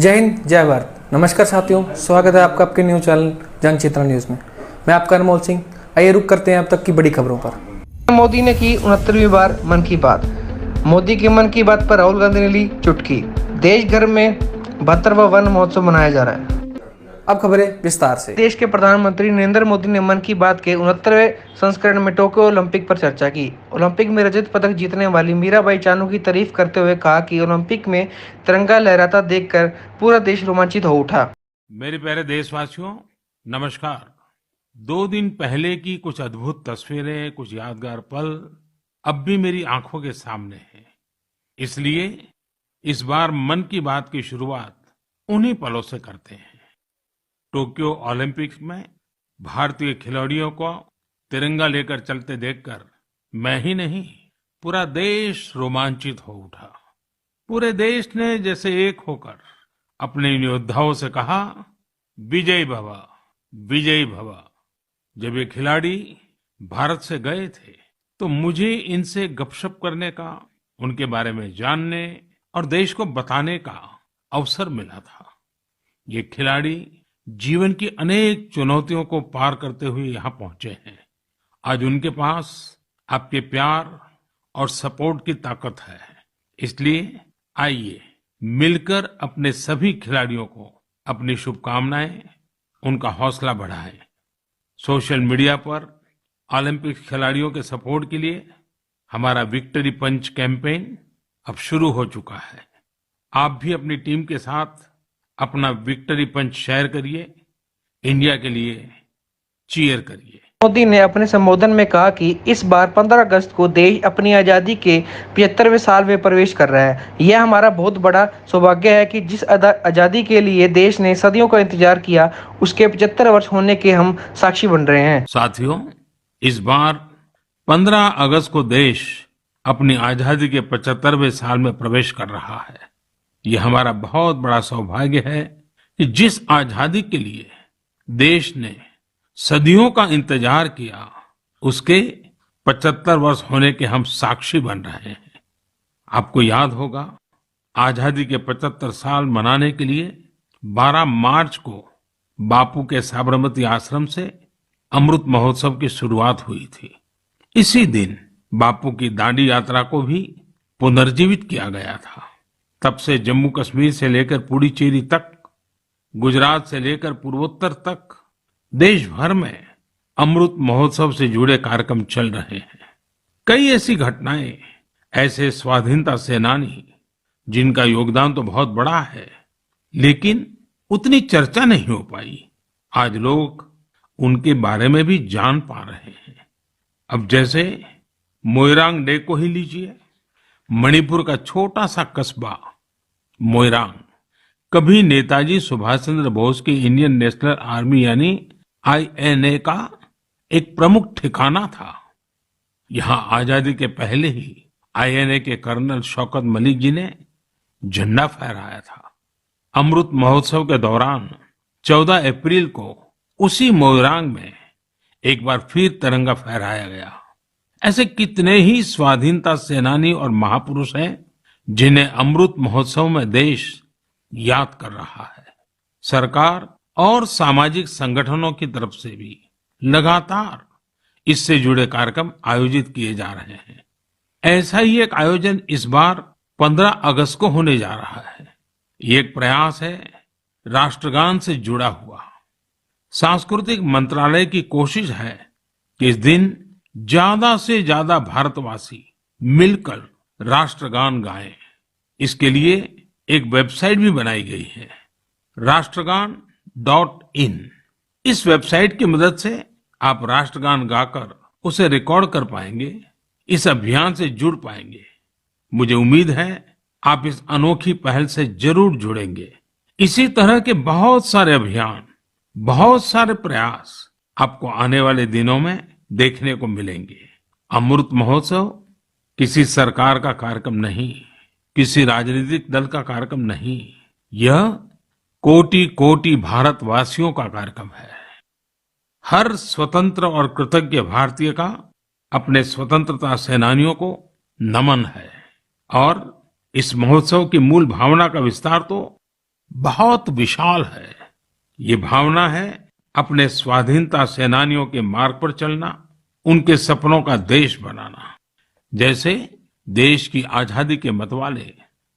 जय हिंद, जय भारत। नमस्कार साथियों, स्वागत है आपका आपके न्यूज चैनल जन चेतना न्यूज में। मैं आपका अनमोल सिंह। आइए रुक करते हैं अब तक की बड़ी खबरों पर। मोदी ने की 69वीं बार मन की बात। मोदी के मन की बात पर राहुल गांधी ने ली चुटकी। देश भर में 72वां वन महोत्सव मनाया जा रहा है। अब खबरें विस्तार से। देश के प्रधानमंत्री नरेंद्र मोदी ने मन की बात के 69वें संस्करण में टोक्यो ओलंपिक पर चर्चा की। ओलंपिक में रजत पदक जीतने वाली मीराबाई चानू की तारीफ करते हुए कहा कि ओलंपिक में तिरंगा लहराता देखकर पूरा देश रोमांचित हो उठा। मेरे प्यारे देशवासियों, नमस्कार। 2 दिन पहले की कुछ अद्भुत तस्वीरें, कुछ यादगार पल अब भी मेरी आंखों के सामने हैं। इसलिए इस बार मन की बात की शुरुआत उन्हीं पलों से करते हैं। टोक्यो ओलंपिक्स में भारतीय खिलाड़ियों को तिरंगा लेकर चलते देखकर मैं ही नहीं, पूरा देश रोमांचित हो उठा। पूरे देश ने जैसे एक होकर अपने इन योद्धाओं से कहा, विजय भव, विजय भव। जब ये खिलाड़ी भारत से गए थे तो मुझे इनसे गपशप करने का, उनके बारे में जानने और देश को बताने का अवसर मिला था। ये खिलाड़ी जीवन की अनेक चुनौतियों को पार करते हुए यहाँ पहुंचे हैं। आज उनके पास आपके प्यार और सपोर्ट की ताकत है। इसलिए आइए मिलकर अपने सभी खिलाड़ियों को अपनी शुभकामनाएं, उनका हौसला बढ़ाएं। सोशल मीडिया पर ओलंपिक खिलाड़ियों के सपोर्ट के लिए हमारा विक्ट्री पंच कैंपेन अब शुरू हो चुका है। आप भी अपनी टीम के साथ अपना विक्ट्री पंच शेयर करिए, इंडिया के लिए चीयर करिए। मोदी ने अपने संबोधन में कहा कि इस बार 15 अगस्त को देश अपनी आजादी के 75वें साल में प्रवेश कर रहा है। यह हमारा बहुत बड़ा सौभाग्य है कि जिस आजादी के लिए देश ने सदियों का इंतजार किया, उसके 75 वर्ष होने के हम साक्षी बन रहे हैं। साथियों, इस बार 15 अगस्त को देश अपनी आजादी के 75वें साल में प्रवेश कर रहा है। यह हमारा बहुत बड़ा सौभाग्य है कि जिस आजादी के लिए देश ने सदियों का इंतजार किया, उसके 75 वर्ष होने के हम साक्षी बन रहे हैं। आपको याद होगा, आजादी के 75 साल मनाने के लिए 12 मार्च को बापू के साबरमती आश्रम से अमृत महोत्सव की शुरुआत हुई थी। इसी दिन बापू की दांडी यात्रा को भी पुनर्जीवित किया गया था। तब से जम्मू कश्मीर से लेकर पुडुचेरी तक, गुजरात से लेकर पूर्वोत्तर तक देश भर में अमृत महोत्सव से जुड़े कार्यक्रम चल रहे हैं। कई ऐसी घटनाएं, ऐसे स्वाधीनता सेनानी जिनका योगदान तो बहुत बड़ा है, लेकिन उतनी चर्चा नहीं हो पाई, आज लोग उनके बारे में भी जान पा रहे हैं। अब जैसे मोइरांग डे को ही लीजिए। मणिपुर का छोटा सा कस्बा मोइरांग कभी नेताजी सुभाष चंद्र बोस की इंडियन नेशनल आर्मी यानी INA का एक प्रमुख ठिकाना था। यहाँ आजादी के पहले ही INA के कर्नल शौकत मलिक जी ने झंडा फहराया था। अमृत महोत्सव के दौरान 14 अप्रैल को उसी मोइरांग में एक बार फिर तिरंगा फहराया गया। ऐसे कितने ही स्वाधीनता सेनानी और महापुरुष हैं जिन्हें अमृत महोत्सव में देश याद कर रहा है। सरकार और सामाजिक संगठनों की तरफ से भी लगातार इससे जुड़े कार्यक्रम आयोजित किए जा रहे हैं। ऐसा ही एक आयोजन इस बार 15 अगस्त को होने जा रहा है। ये एक प्रयास है राष्ट्रगान से जुड़ा हुआ। सांस्कृतिक मंत्रालय की कोशिश है कि इस दिन ज्यादा से ज्यादा भारतवासी मिलकर राष्ट्रगान गाएं। इसके लिए एक वेबसाइट भी बनाई गई है, राष्ट्रगान.in। इस वेबसाइट की मदद से आप राष्ट्रगान गाकर उसे रिकॉर्ड कर पाएंगे, इस अभियान से जुड़ पाएंगे। मुझे उम्मीद है आप इस अनोखी पहल से जरूर जुड़ेंगे। इसी तरह के बहुत सारे अभियान, बहुत सारे प्रयास आपको आने वाले दिनों में देखने को मिलेंगे। अमृत महोत्सव किसी सरकार का कार्यक्रम नहीं, किसी राजनीतिक दल का कार्यक्रम नहीं, यह कोटि कोटि भारतवासियों का कार्यक्रम है। हर स्वतंत्र और कृतज्ञ भारतीय का अपने स्वतंत्रता सेनानियों को नमन है। और इस महोत्सव की मूल भावना का विस्तार तो बहुत विशाल है। ये भावना है अपने स्वाधीनता सेनानियों के मार्ग पर चलना, उनके सपनों का देश बनाना। जैसे देश की आजादी के मतवाले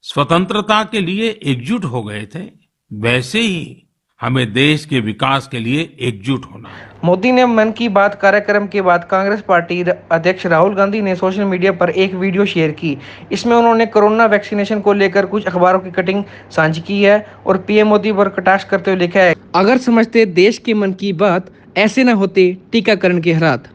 स्वतंत्रता के लिए एकजुट हो गए थे, वैसे ही हमें देश के विकास के लिए एकजुट होना है। मोदी ने मन की बात कार्यक्रम के बाद कांग्रेस पार्टी अध्यक्ष राहुल गांधी ने सोशल मीडिया पर एक वीडियो शेयर की। इसमें उन्होंने कोरोना वैक्सीनेशन को लेकर कुछ अखबारों की कटिंग साझी की है और पीएम मोदी पर कटाक्ष करते हुए लिखा है, अगर समझते देश के मन की बात, ऐसे न होते टीकाकरण के हालात।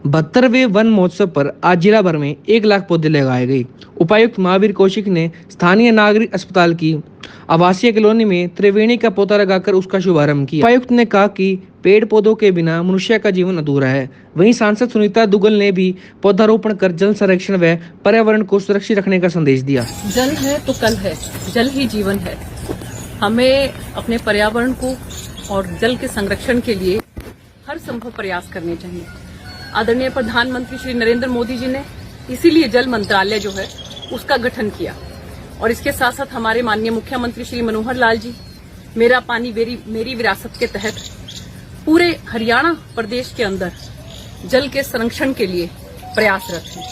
बहत्तरवें वन महोत्सव पर आज जिला भर में 1 लाख पौधे लगाए गए। उपायुक्त महावीर कौशिक ने स्थानीय नागरिक अस्पताल की आवासीय कॉलोनी में त्रिवेणी का पौधा लगाकर उसका शुभारंभ किया। उपायुक्त ने कहा कि पेड़ पौधों के बिना मनुष्य का जीवन अधूरा है। वहीं सांसद सुनीता दुग्गल ने भी पौधारोपण कर जल संरक्षण व पर्यावरण को सुरक्षित रखने का संदेश दिया। जल है तो कल है, जल ही जीवन है। हमें अपने पर्यावरण को और जल के संरक्षण के लिए हर संभव प्रयास करने चाहिए। आदरणीय प्रधानमंत्री श्री नरेंद्र मोदी जी ने इसीलिए जल मंत्रालय जो है उसका गठन किया और इसके साथ साथ हमारे माननीय मुख्यमंत्री श्री मनोहर लाल जी मेरा पानी मेरी विरासत के तहत पूरे हरियाणा प्रदेश के अंदर जल के संरक्षण के लिए प्रयासरत हैं।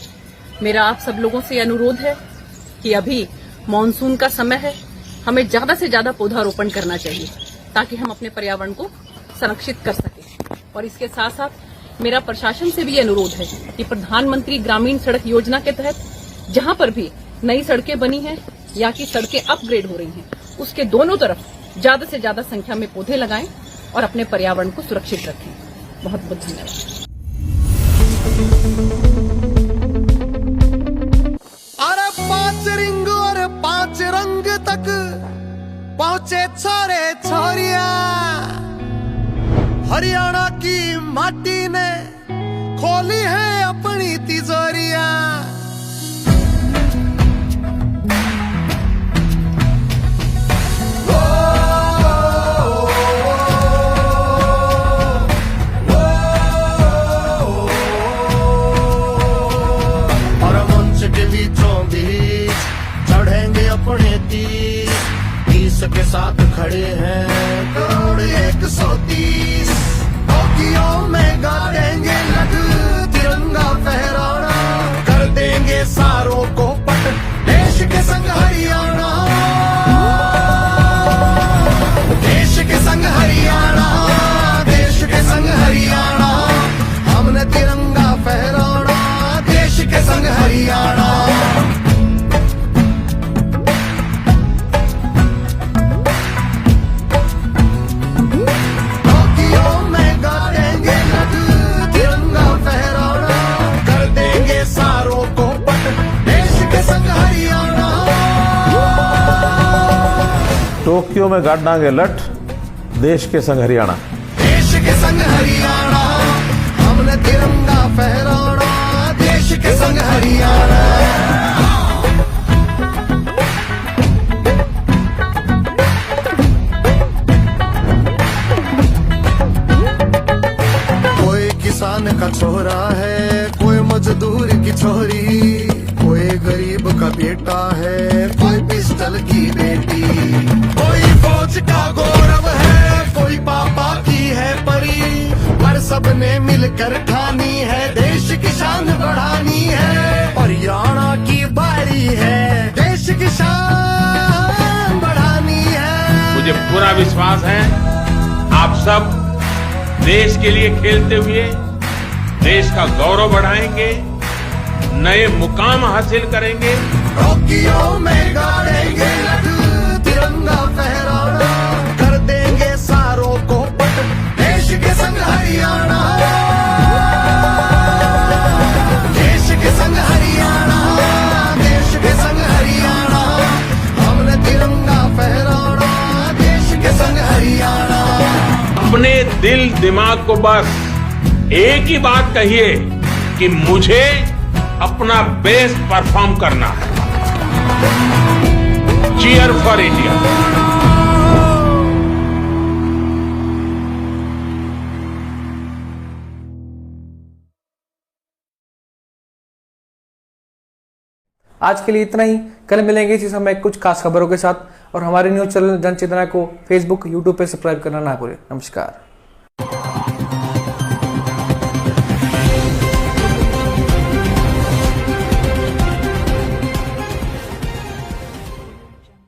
मेरा आप सब लोगों से अनुरोध है कि अभी मानसून का समय है, हमें ज्यादा से ज्यादा पौधारोपण करना चाहिए ताकि हम अपने पर्यावरण को संरक्षित कर सकें। और इसके साथ साथ मेरा प्रशासन से भी अनुरोध है कि प्रधानमंत्री ग्रामीण सड़क योजना के तहत जहां पर भी नई सड़कें बनी हैं या कि सड़कें अपग्रेड हो रही हैं, उसके दोनों तरफ ज्यादा से ज्यादा संख्या में पौधे लगाएं और अपने पर्यावरण को सुरक्षित रखें। बहुत बहुत धन्यवाद। अरे 5 रिंग और 5 रंग तक पहुंचे छोरे छोरिया, हरियाणा की माटी ने खोली है अपनी तिजोरिया। और मंच के बीचों बीच चढ़ेंगे अपने 30 के साथ खड़े हैं करोड़ 130। में गाड़ेंगे लग तिरंगा फहराना, कर देंगे सारों को पट देश के संग हरियाणा, देश के संग हरियाणा, देश के संग हरियाणा। हमने तिरंगा फहराना देश के संग हरियाणा। टोक्यो में गाड़ डांगे लठ, देश के संग हरियाणा, देश के संग हरियाणा। हमने तिरंगा फहराना देश के संग हरियाणा। कोई किसान का छोरा है, कोई मजदूर की छोरी, कोई गरीब का बेटा है, कोई पिस्टल की बेटी, कोई फौज का गौरव है, कोई पापा की है परी, पर सबने मिलकर ठानी है देश की शान बढ़ानी है। हरियाणा की बारी है देश की शान बढ़ानी है। मुझे पूरा विश्वास है आप सब देश के लिए खेलते हुए देश का गौरव बढ़ाएंगे, नए मुकाम हासिल करेंगे। टोक्यो में गाड़ेंगे लठ तिरंगा फहराना, कर देंगे सारों को पट देश के संग हरियाणा, देश के संग हरियाणा, देश के संग हरियाणा, हमने तिरंगा फहराना, देश के संग हरियाणा। अपने दिल दिमाग को बस एक ही बात कहिए कि मुझे अपना बेस्ट परफॉर्म करना है। Cheer for India. आज के लिए इतना ही। कल मिलेंगे इसी समय कुछ खास खबरों के साथ, और हमारे न्यूज चैनल जन चेतना को फेसबुक यूट्यूब पे सब्सक्राइब करना ना भूलें। नमस्कार।